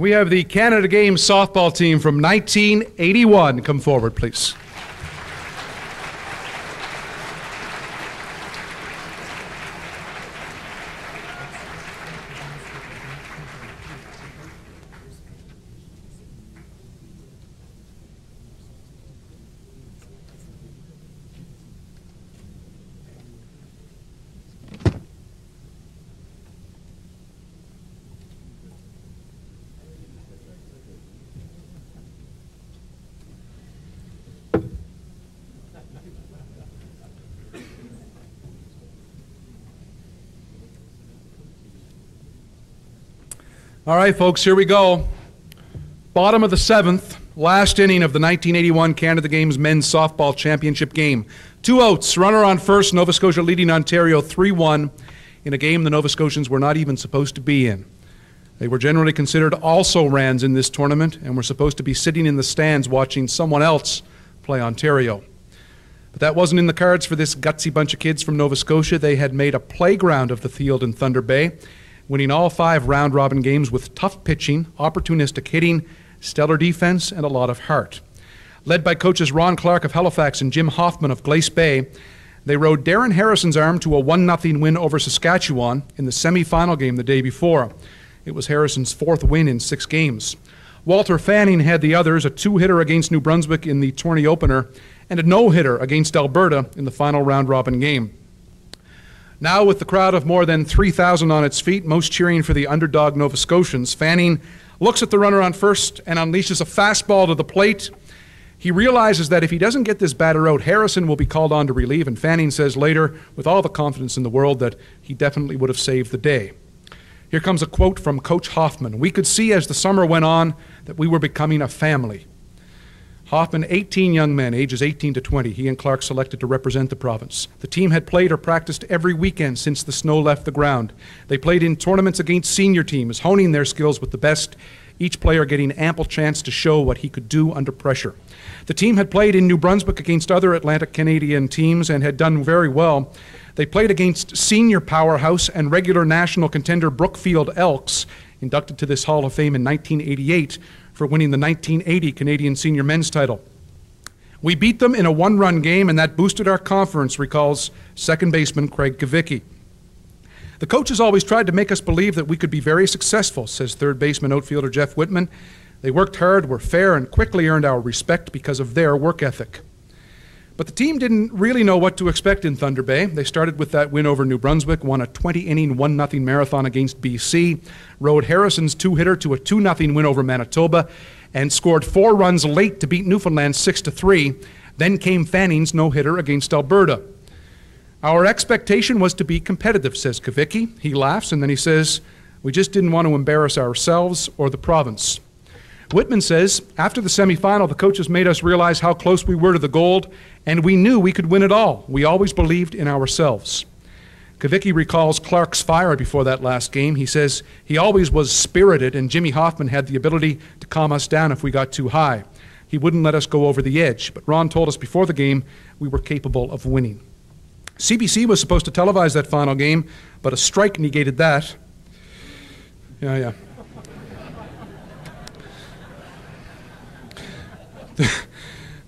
We have the Canada Games softball team from 1981. Come forward, please. All right, folks, here we go. Bottom of the seventh, last inning of the 1981 Canada Games Men's Softball Championship game. 2 outs, runner on first, Nova Scotia leading Ontario 3-1 in a game the Nova Scotians were not even supposed to be in. They were generally considered also-rans in this tournament and were supposed to be sitting in the stands watching someone else play Ontario. But that wasn't in the cards for this gutsy bunch of kids from Nova Scotia. They had made a playground of the field in Thunder Bay, winning all 5 round-robin games with tough pitching, opportunistic hitting, stellar defense, and a lot of heart. Led by coaches Ron Clark of Halifax and Jim Hoffman of Glace Bay, they rode Darren Harrison's arm to a 1-0 win over Saskatchewan in the semi-final game the day before. It was Harrison's 4th win in 6 games. Walter Fanning had the others, a 2-hitter against New Brunswick in the tourney opener, and a no-hitter against Alberta in the final round-robin game. Now, with the crowd of more than 3,000 on its feet, most cheering for the underdog Nova Scotians, Fanning looks at the runner on first and unleashes a fastball to the plate. He realizes that if he doesn't get this batter out, Harrison will be called on to relieve, and Fanning says later, with all the confidence in the world, that he definitely would have saved the day. Here comes a quote from Coach Hoffman. "We could see as the summer went on that we were becoming a family." Hoffman, 18 young men, ages 18 to 20, he and Clark selected to represent the province. The team had played or practiced every weekend since the snow left the ground. They played in tournaments against senior teams, honing their skills with the best, each player getting ample chance to show what he could do under pressure. The team had played in New Brunswick against other Atlantic Canadian teams and had done very well. They played against senior powerhouse and regular national contender Brookfield Elks, inducted to this Hall of Fame in 1988, for winning the 1980 Canadian Senior Men's title. "We beat them in a 1-run game, and that boosted our confidence," recalls second baseman Craig Kavicki. "The coaches always tried to make us believe that we could be very successful," says third baseman outfielder Jeff Whitman. "They worked hard, were fair, and quickly earned our respect because of their work ethic." But the team didn't really know what to expect in Thunder Bay. They started with that win over New Brunswick, won a 20-inning 1-0 marathon against BC, rode Harrison's 2-hitter to a 2-0 win over Manitoba, and scored 4 runs late to beat Newfoundland 6-3. Then came Fanning's no-hitter against Alberta. "Our expectation was to be competitive," says Kavicki. He laughs and then he says, "We just didn't want to embarrass ourselves or the province." Whitman says, "After the semifinal, the coaches made us realize how close we were to the gold, and we knew we could win it all. We always believed in ourselves." Kavicki recalls Clark's fire before that last game. He says, "He always was spirited, and Jimmy Hoffman had the ability to calm us down if we got too high. He wouldn't let us go over the edge, but Ron told us before the game we were capable of winning." CBC was supposed to televise that final game, but a strike negated that. Yeah.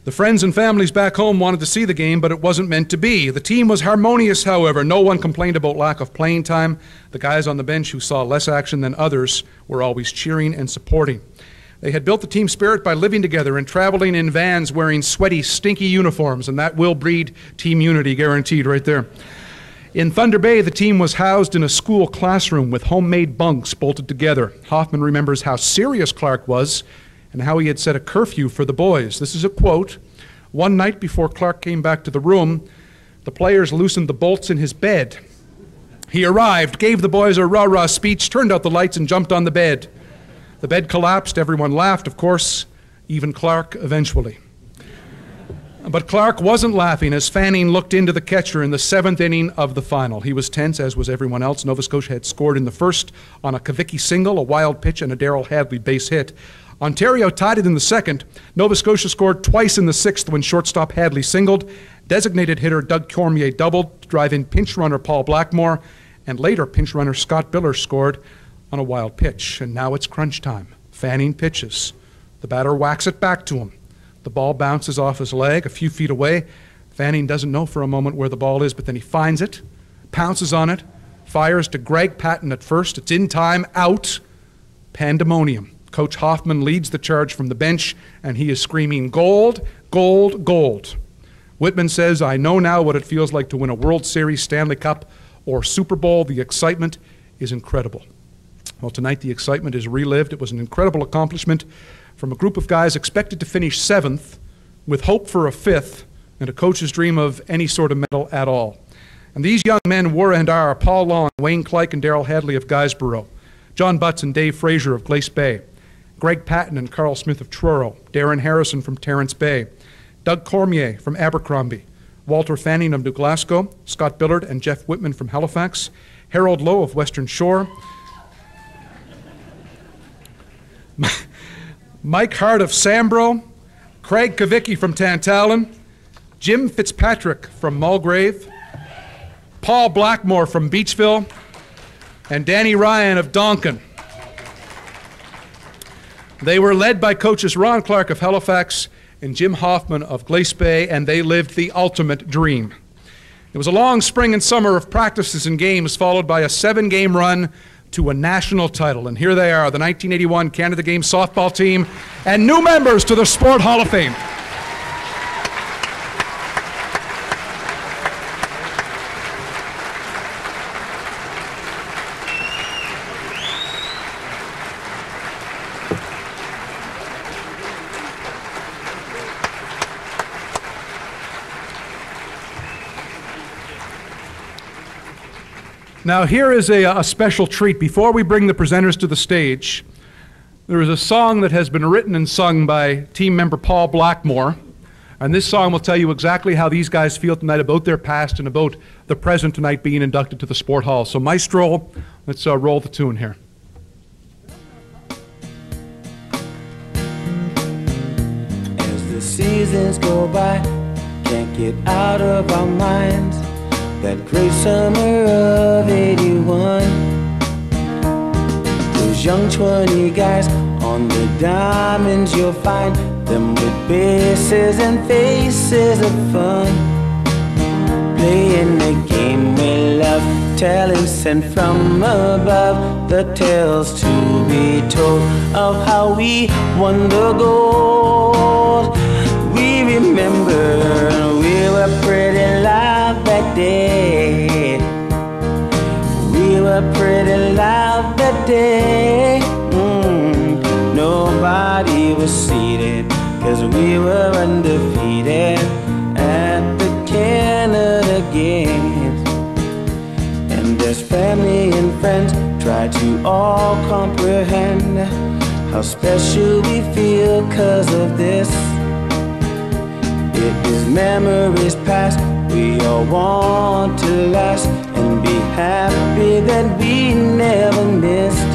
The friends and families back home wanted to see the game, but it wasn't meant to be. The team was harmonious, however. No one complained about lack of playing time. The guys on the bench who saw less action than others were always cheering and supporting. They had built the team spirit by living together and traveling in vans wearing sweaty, stinky uniforms, and that will breed team unity, guaranteed right there. In Thunder Bay, the team was housed in a school classroom with homemade bunks bolted together. Hoffman remembers how serious Clark was and how he had set a curfew for the boys. This is a quote. "One night before Clark came back to the room, the players loosened the bolts in his bed. He arrived, gave the boys a rah-rah speech, turned out the lights, and jumped on the bed. The bed collapsed. Everyone laughed, of course, even Clark eventually." But Clark wasn't laughing as Fanning looked into the catcher in the 7th inning of the final. He was tense, as was everyone else. Nova Scotia had scored in the first on a Kavicki single, a wild pitch, and a Darrell Hadley base hit. Ontario tied it in the second. Nova Scotia scored twice in the 6th when shortstop Hadley singled. Designated hitter Doug Cormier doubled to drive in pinch runner Paul Blackmore, and later pinch runner Scott Biller scored on a wild pitch. And now it's crunch time. Fanning pitches. The batter whacks it back to him. The ball bounces off his leg a few feet away. Fanning doesn't know for a moment where the ball is, but then he finds it, pounces on it, fires to Greg Patton at first. It's in time, out. Pandemonium. Coach Hoffman leads the charge from the bench, and he is screaming, "Gold, gold, gold." Whitman says, "I know now what it feels like to win a World Series, Stanley Cup, or Super Bowl. The excitement is incredible." Well, tonight the excitement is relived. It was an incredible accomplishment from a group of guys expected to finish 7th with hope for a 5th and a coach's dream of any sort of medal at all. And these young men were and are Paul Long, Wayne Kleik, and Darrell Hadley of Guysborough, John Butts and Dave Fraser of Glace Bay, Greg Patton and Carl Smith of Truro, Darren Harrison from Terrence Bay, Doug Cormier from Abercrombie, Walter Fanning of New Glasgow, Scott Billard and Jeff Whitman from Halifax, Harold Lowe of Western Shore, Mike Hart of Sambro, Craig Kavicki from Tantallon, Jim Fitzpatrick from Mulgrave, Paul Blackmore from Beachville, and Danny Ryan of Donkin. They were led by coaches Ron Clark of Halifax and Jim Hoffman of Glace Bay, and they lived the ultimate dream. It was a long spring and summer of practices and games, followed by a 7-game run to a national title. And here they are, the 1981 Canada Games softball team and new members to the Sport Hall of Fame. Now here is a special treat. Before we bring the presenters to the stage, there is a song that has been written and sung by team member Paul Blackmore, and this song will tell you exactly how these guys feel tonight about their past and about the present tonight being inducted to the Sport Hall. So Maestro, let's roll the tune here. As the seasons go by, can't get out of our minds that great summer of '81. Those young 20 guys on the diamonds, you'll find them with bases and faces of fun, playing the game we love, telling sent from above the tales to be told of how we won the gold. We remember we were pretty loud that day. We were pretty loud that day. Nobody was seated, 'cause we were undefeated at the Canada Games. And as family and friends try to all comprehend how special we feel 'cause of this, it is memories past we all want to last, and be happy that we never missed.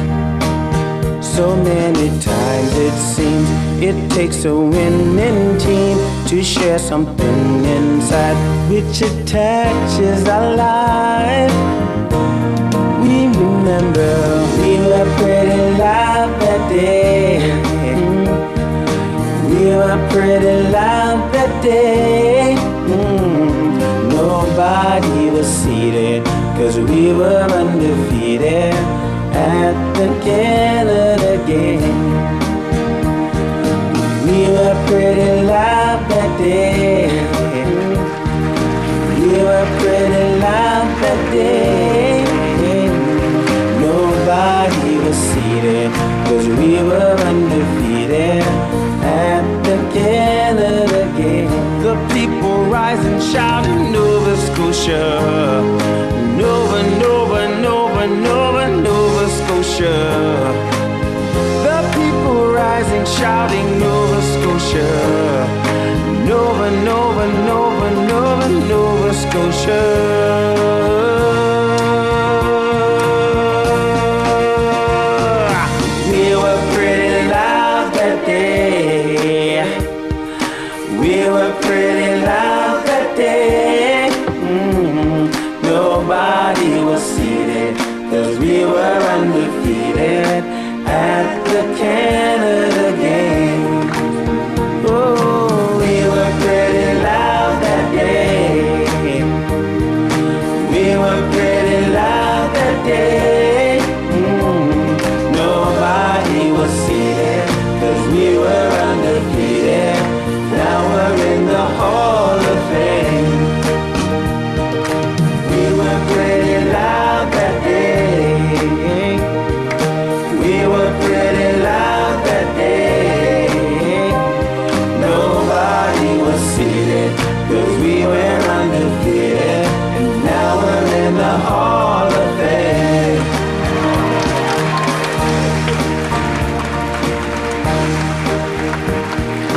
So many times it seems it takes a winning team to share something inside which attaches our life. We remember we were pretty loud that day. We were pretty loud that day. Nobody was seated, 'cause we were undefeated at the Canada Game. We were pretty loud that day. We were pretty loud that day. Nobody was seated, 'cause we were undefeated at the Canada Game. The people rise and shout in Nova Scotia, Nova, Nova, Nova, Nova, Nova Scotia. The people rising, shouting Nova Scotia, Nova, Nova, Nova, Nova, Nova Scotia. We were pretty loud that day. We were pretty loud that day. Nobody was seated, 'cause we were undefeated at the Canada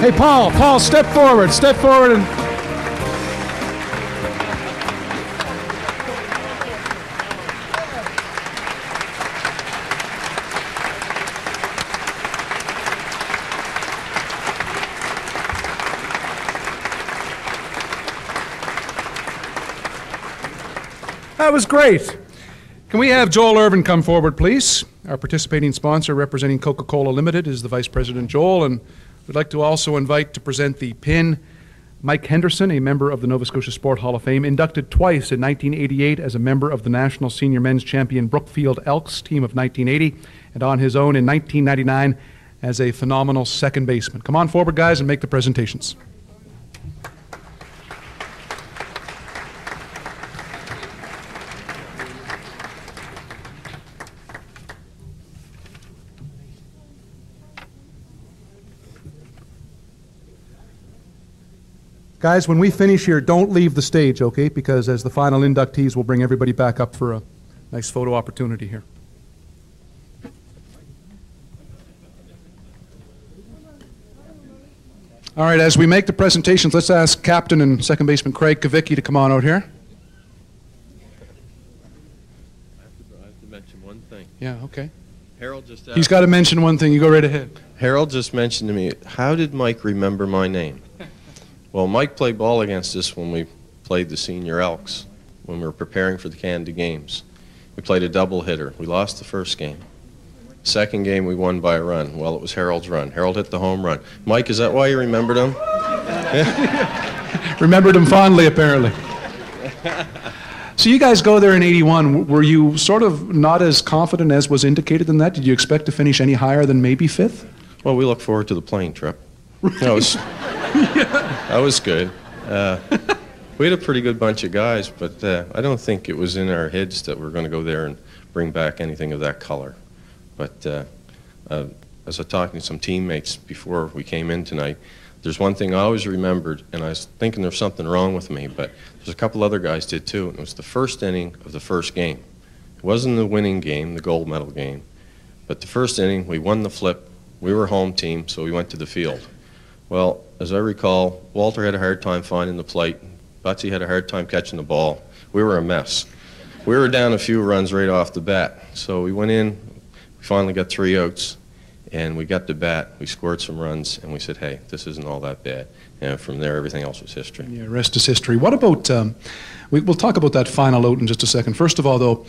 Hey, Paul, step forward and... That was great. Can we have Joel Irvin come forward, please? Our participating sponsor representing Coca-Cola Limited is the Vice President Joel, and we'd like to also invite to present the pin Mike Henderson, a member of the Nova Scotia Sport Hall of Fame, inducted twice in 1988 as a member of the National Senior Men's Champion Brookfield Elks team of 1980, and on his own in 1999 as a phenomenal second baseman. Come on forward, guys, and make the presentations. Guys, when we finish here, don't leave the stage, okay? Because as the final inductees, we'll bring everybody back up for a nice photo opportunity here. All right, as we make the presentations, let's ask Captain and Second Baseman Craig Kavicki to come on out here. I have to mention one thing. Yeah, okay. Harold just asked. He's got to mention one thing. You go right ahead. Harold just mentioned to me, how did Mike remember my name? Well, Mike played ball against us when we played the senior Elks, when we were preparing for the Canada Games. We played a doubleheader. We lost the first game. Second game, we won by a run. Well, it was Harold's run. Harold hit the home run. Mike, is that why you remembered him? Remembered him fondly, apparently. So you guys go there in 81. Were you sort of not as confident as was indicated in that? Did you expect to finish any higher than maybe fifth? Well, we look forward to the plane trip. That was good. We had a pretty good bunch of guys, but I don't think it was in our heads that we're going to go there and bring back anything of that color. But as I was talking to some teammates before we came in tonight, there's one thing I always remembered, and I was thinking there's something wrong with me, but there's a couple other guys did too, and it was the first inning of the first game. It wasn't the winning game, the gold medal game, but the first inning, we won the flip. We were home team, so we went to the field. Well, as I recall, Walter had a hard time finding the plate. Butsy had a hard time catching the ball. We were a mess. We were down a few runs right off the bat. So we went in, we finally got 3 outs, and we got the bat. We scored some runs, and we said, hey, this isn't all that bad. And from there, everything else was history. Yeah, rest is history. What about, we'll talk about that final out in just a second. First of all, though,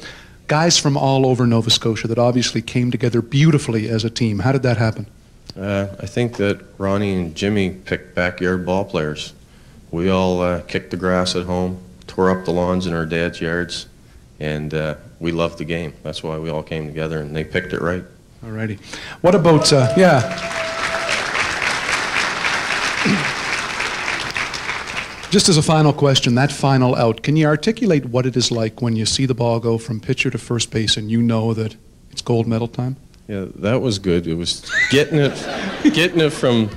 guys from all over Nova Scotia that obviously came together beautifully as a team. How did that happen? I think that Ronnie and Jimmy picked backyard ball players. We all kicked the grass at home, tore up the lawns in our dad's yards, and we loved the game. That's why we all came together, and they picked it right. All righty. What about, yeah. Just as a final question, that final out, can you articulate what it is like when you see the ball go from pitcher to first base and you know that it's gold medal time? Yeah, that was good. It was getting it from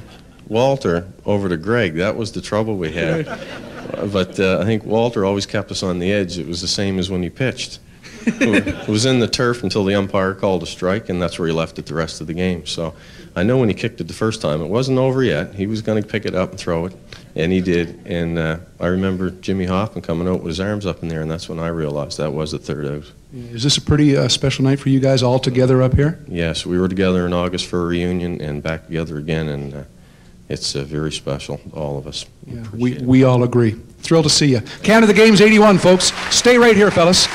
Walter over to Greg. That was the trouble we had. But I think Walter always kept us on the edge. It was the same as when he pitched. It was in the turf until the umpire called a strike, and that's where he left it the rest of the game. So I know when he kicked it the first time, it wasn't over yet. He was going to pick it up and throw it, and he did. And I remember Jimmy Hoffman coming out with his arms up in there, and that's when I realized that was the third out. Is this a pretty special night for you guys all together up here? Yes, we were together in August for a reunion and back together again, and it's very special, all of us. Yeah, we all agree. Thrilled to see you. Canada Games 81, folks. Stay right here, fellas.